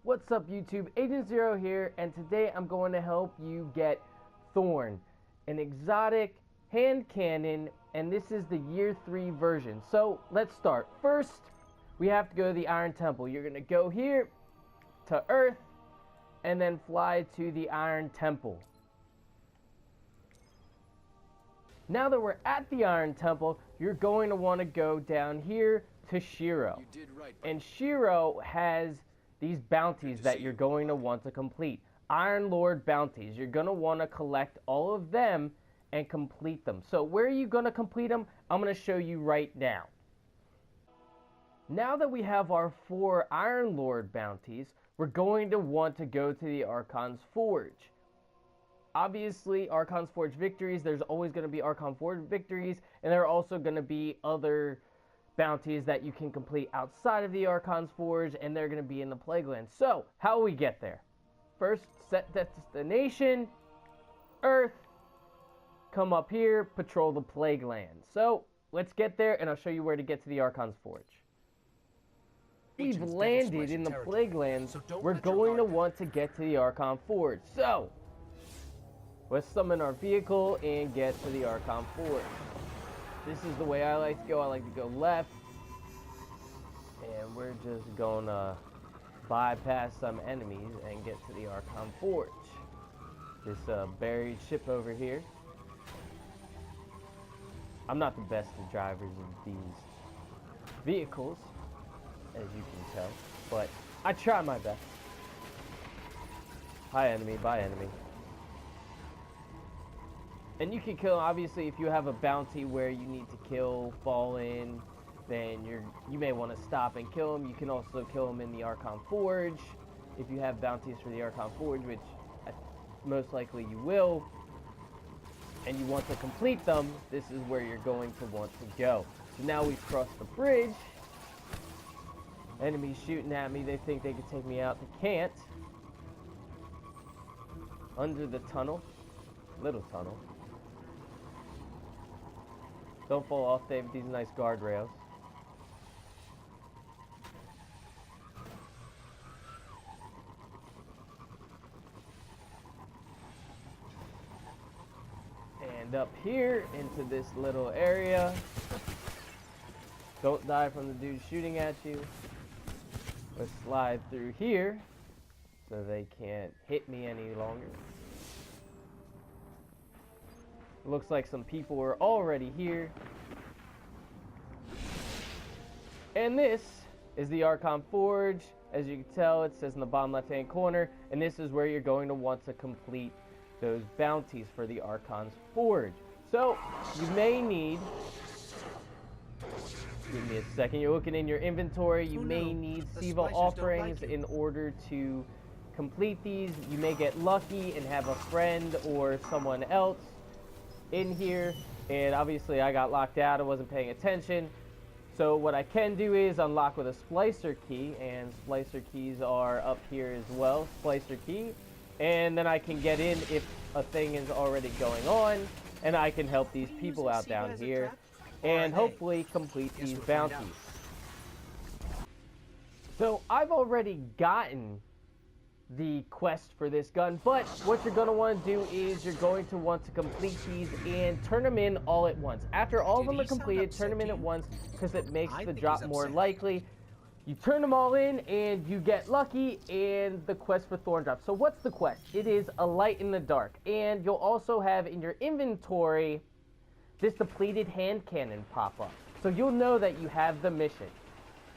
What's up YouTube, Agent Zero here, and today I'm going to help you get Thorn, an exotic hand cannon, and this is the year 3 version. So let's start. First, we have to go to the Iron Temple. You're going to go here to Earth and then fly to the Iron Temple. Now that we're at the Iron Temple, you're going to want to go down here to Shiro. You did right. And Shiro has these bounties that you're going to want to complete. Iron Lord bounties. You're going to want to collect all of them and complete them. So where are you going to complete them? I'm going to show you right now. Now that we have our 4 Iron Lord bounties, we're going to want to go to the Archon's Forge. Obviously, Archon's Forge victories, there's always going to be Archon Forge victories, and there are also going to be other bounties that you can complete outside of the Archon's Forge, and they're going to be in the Plague Land. So, how will we get there? First, set destination, Earth, come up here, patrol the Plague Land. So, let's get there, and I'll show you where to get to the Archon's Forge. We've landed in the Plague Land, we're going to want to get to the Archon Forge. So, let's summon our vehicle and get to the Archon Forge. This is the way I like to go. I like to go left. And we're just gonna bypass some enemies and get to the Archon Forge. This buried ship over here. I'm not the best of drivers of these vehicles, as you can tell, but I try my best. Hi enemy, bye enemy. And you can kill, obviously, if you have a bounty where you need to kill Fallen, then you may want to stop and kill him. You can also kill him in the Archon Forge, if you have bounties for the Archon Forge, which most likely you will, and you want to complete them, this is where you're going to want to go. So now we've crossed the bridge. Enemies shooting at me, they think they can take me out, they can't. Under the tunnel, little tunnel. Don't fall off, they have these nice guardrails. And up here into this little area. Don't die from the dude shooting at you. Let's slide through here so they can't hit me any longer. Looks like some people are already here. And this is the Archon Forge. As you can tell, it says in the bottom left-hand corner. And this is where you're going to want to complete those bounties for the Archon's Forge. So, you may need... Give me a second. You're looking in your inventory. You may need Siva offerings in order to complete these. You may get lucky and have a friend or someone else in here, and obviously I got locked out. I wasn't paying attention. So what I can do is unlock with a splicer key, and splicer keys are up here as well. Splicer key, and then I can get in if a thing is already going on, and I can help these people out down here and hopefully complete these bounties. So I've already gotten the quest for this gun, but what you're going to want to do is you're going to want to complete these and turn them in all at once. After all of them are completed, turn them in at once because it makes the drop more likely. You turn them all in and you get lucky and the quest for Thorn drops. So what's the quest? It is a light in the dark, and you'll also have in your inventory this depleted hand cannon pop up. So you'll know that you have the mission.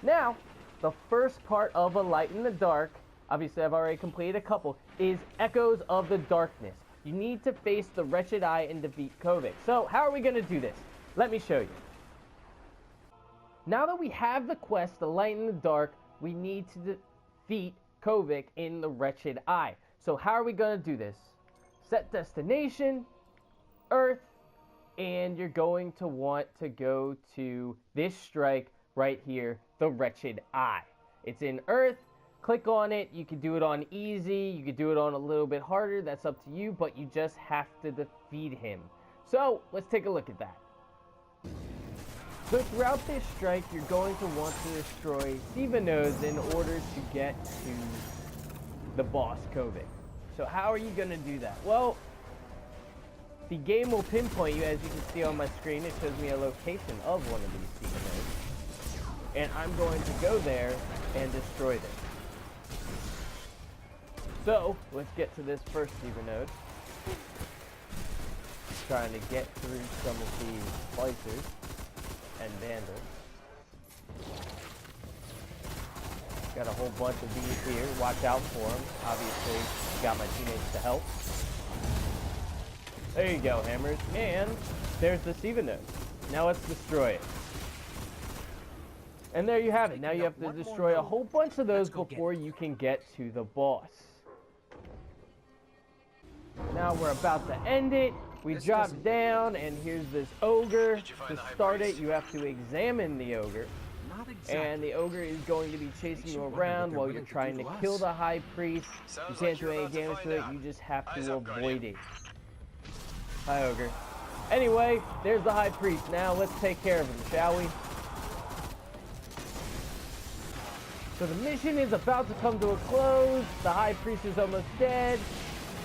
Now, the first part of a light in the dark, obviously I've already completed a couple, is Echoes of the Darkness. You need to face the Wretched Eye and defeat Kovic. So how are we going to do this? Let me show you. Now that we have the quest, the light in the dark, we need to defeat Kovic in the Wretched Eye. So how are we going to do this? Set destination, Earth, and you're going to want to go to this strike right here, the Wretched Eye. It's in Earth. Click on it. You can do it on easy, you can do it on a little bit harder, that's up to you, but you just have to defeat him. So let's take a look at that. So throughout this strike, you're going to want to destroy Siva nodes in order to get to the boss Kovic. So how are you going to do that? Well, the game will pinpoint you. As you can see on my screen, it shows me a location of one of these Siva nodes. And I'm going to go there and destroy them. So, let's get to this first Siva node. Trying to get through some of these splicers and vandals. Got a whole bunch of these here. Watch out for them. Obviously, got my teammates to help. There you go, hammers. And there's the Siva node. Now let's destroy it. And there you have it. Now you have to destroy a whole bunch of those before you can get to the boss. Now we're about to end it. We drop down, and here's this ogre. To start it, you have to examine the ogre. And the ogre is going to be chasing you around while you're trying to kill the high priest. You can't do any damage to it, you just have to avoid it. Hi, ogre. Anyway, there's the high priest. Now let's take care of him, shall we? So the mission is about to come to a close. The high priest is almost dead.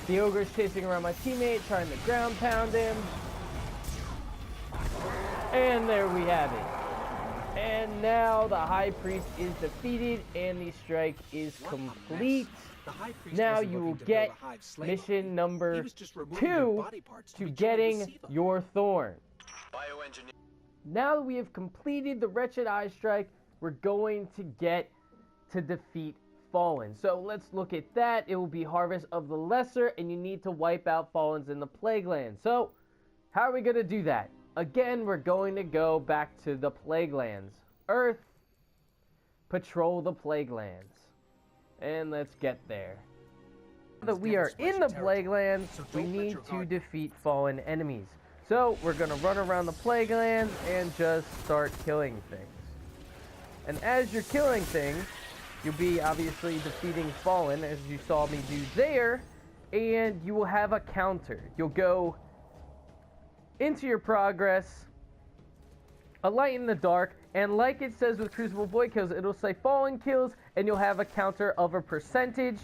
The ogre is chasing around my teammate, trying to ground pound him. And there we have it. And now the high priest is defeated and the strike is complete. Now you will get mission number 2 to getting your Thorn. Now that we have completed the Wretched Eye Strike, we're going to get to defeat Fallen. So let's look at that. It will be Harvest of the Lesser, and you need to wipe out Fallens in the Plague Land. So how are we going to do that? Again, we're going to go back to the Plague Lands. Earth, patrol the Plague Lands. And let's get there. Now that we are in the Plague Lands, we need to defeat fallen enemies. So we're going to run around the Plague Lands and just start killing things. And as you're killing things, you'll be obviously defeating Fallen, as you saw me do there, and you will have a counter. You'll go into your progress, a light in the dark, and like it says with Crucible Void Kills, it'll say Fallen kills, and you'll have a counter of a percentage,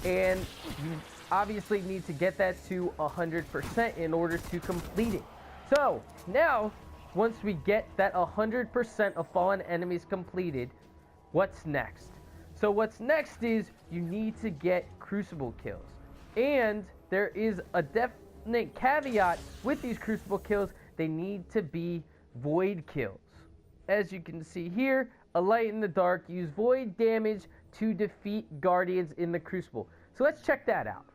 and you obviously need to get that to 100% in order to complete it. So, now, once we get that 100% of Fallen enemies completed, what's next? So what's next is you need to get Crucible kills. And there is a definite caveat with these Crucible kills. They need to be Void kills. As you can see here, a light in the dark, use Void damage to defeat Guardians in the Crucible. So let's check that out.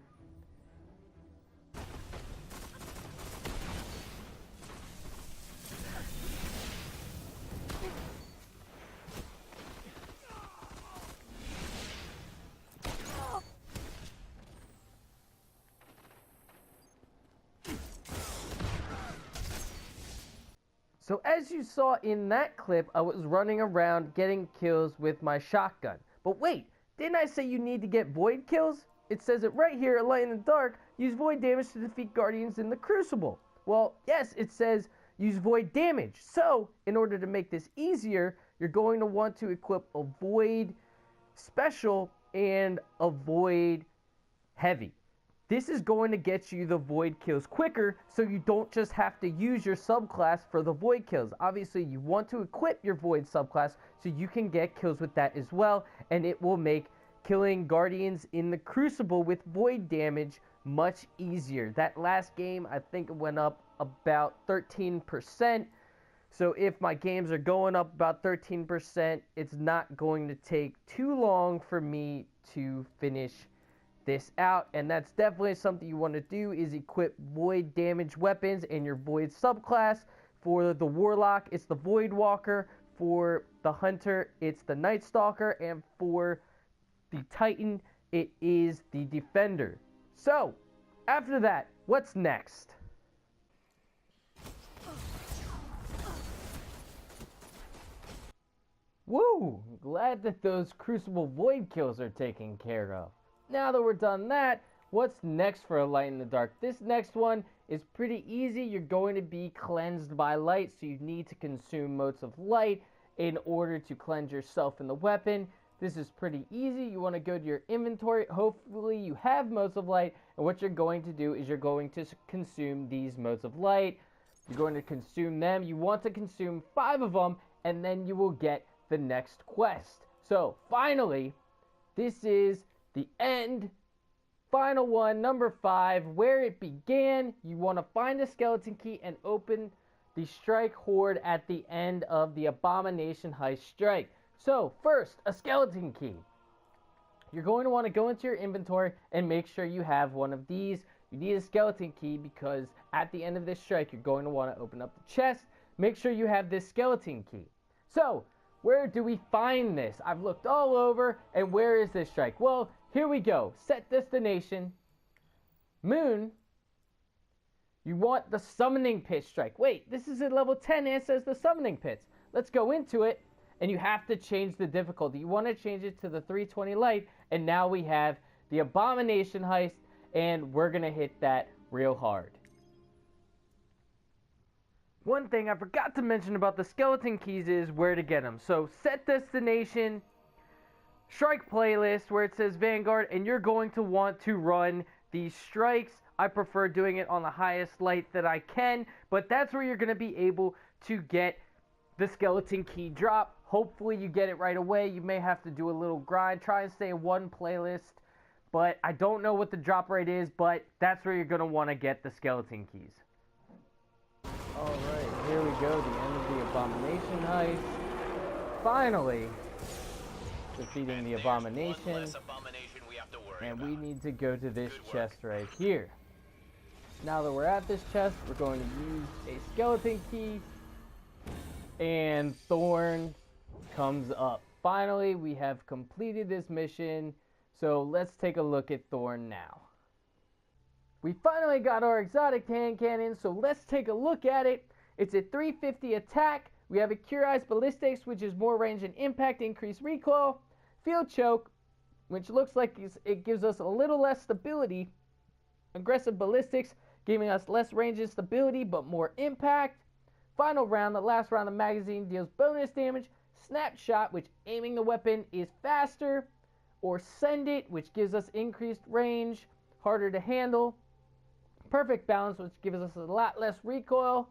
So as you saw in that clip, I was running around getting kills with my shotgun. But wait, didn't I say you need to get Void kills? It says it right here, a light in the dark, use Void damage to defeat Guardians in the Crucible. Well, yes, it says use Void damage. So, in order to make this easier, you're going to want to equip a Void Special and a Void Heavy. This is going to get you the Void kills quicker, so you don't just have to use your subclass for the Void kills. Obviously, you want to equip your Void subclass so you can get kills with that as well, and it will make killing Guardians in the Crucible with Void damage much easier. That last game, I think it went up about 13%. So if my games are going up about 13%, it's not going to take too long for me to finish this out, and that's definitely something you want to do, is equip Void damage weapons in your Void subclass. For the Warlock, it's the Void Walker. For the Hunter, it's the Night Stalker, and for the Titan, it is the Defender. So, after that, what's next? Woo! Glad that those Crucible Void kills are taken care of. Now that we're done that, what's next for a light in the dark? This next one is pretty easy. You're going to be cleansed by light, so you need to consume motes of light in order to cleanse yourself in the weapon. This is pretty easy. You want to go to your inventory. Hopefully you have motes of light, and what you're going to do is you're going to consume these motes of light. You're going to consume them. You want to consume 5 of them, and then you will get the next quest. So finally, this is the end. Final one, number 5, where it began. You want to find a skeleton key and open the strike horde at the end of the abomination heist strike. So first, a skeleton key. You're going to want to go into your inventory and make sure you have one of these. You need a skeleton key because at the end of this strike, you're going to want to open up the chest. Make sure you have this skeleton key. So where do we find this? I've looked all over, and where is this strike? Well, here we go. Set destination. Moon. You want the summoning pit strike. Wait, this is at level 10 and it says the summoning pits. Let's go into it. And you have to change the difficulty. You want to change it to the 320 light. And now we have the abomination heist. And we're going to hit that real hard. One thing I forgot to mention about the skeleton keys is where to get them. So set destination, strike playlist where it says Vanguard. And you're going to want to run these strikes. I prefer doing it on the highest light that I can. But that's where you're going to be able to get the skeleton key drop. Hopefully you get it right away. You may have to do a little grind. Try and stay in one playlist. But I don't know what the drop rate is, but that's where you're going to want to get the skeleton keys. Alright, here we go. The end of the abomination heist. Finally, defeating the abomination. And we need to go to this chest right here. Now that we're at this chest, we're going to use a skeleton key. And Thorn comes up. Finally, we have completed this mission. So let's take a look at Thorn now. We finally got our exotic hand cannon, so let's take a look at it. It's a 350 attack. We have a Curized Ballistics, which is more range and impact, increased recoil. Field Choke, which looks like it gives us a little less stability. Aggressive Ballistics, giving us less range and stability, but more impact. Final round, the last round of the magazine, deals bonus damage. Snapshot, which aiming the weapon is faster. Or Send It, which gives us increased range, harder to handle. Perfect Balance, which gives us a lot less recoil.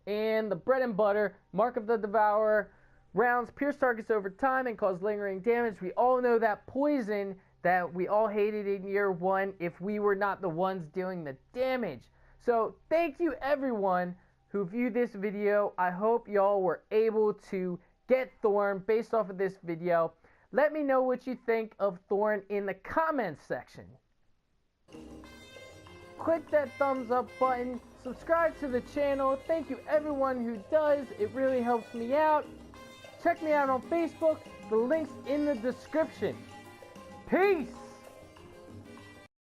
And the Bread and Butter, Mark of the Devourer. Rounds pierce targets over time and cause lingering damage. We all know that poison that we all hated in year 1 if we were not the ones doing the damage. So thank you everyone who viewed this video. I hope y'all were able to get Thorn based off of this video. Let me know what you think of Thorn in the comments section. Click that thumbs up button. Subscribe to the channel. Thank you everyone who does. It really helps me out. Check me out on Facebook. The link's in the description. Peace!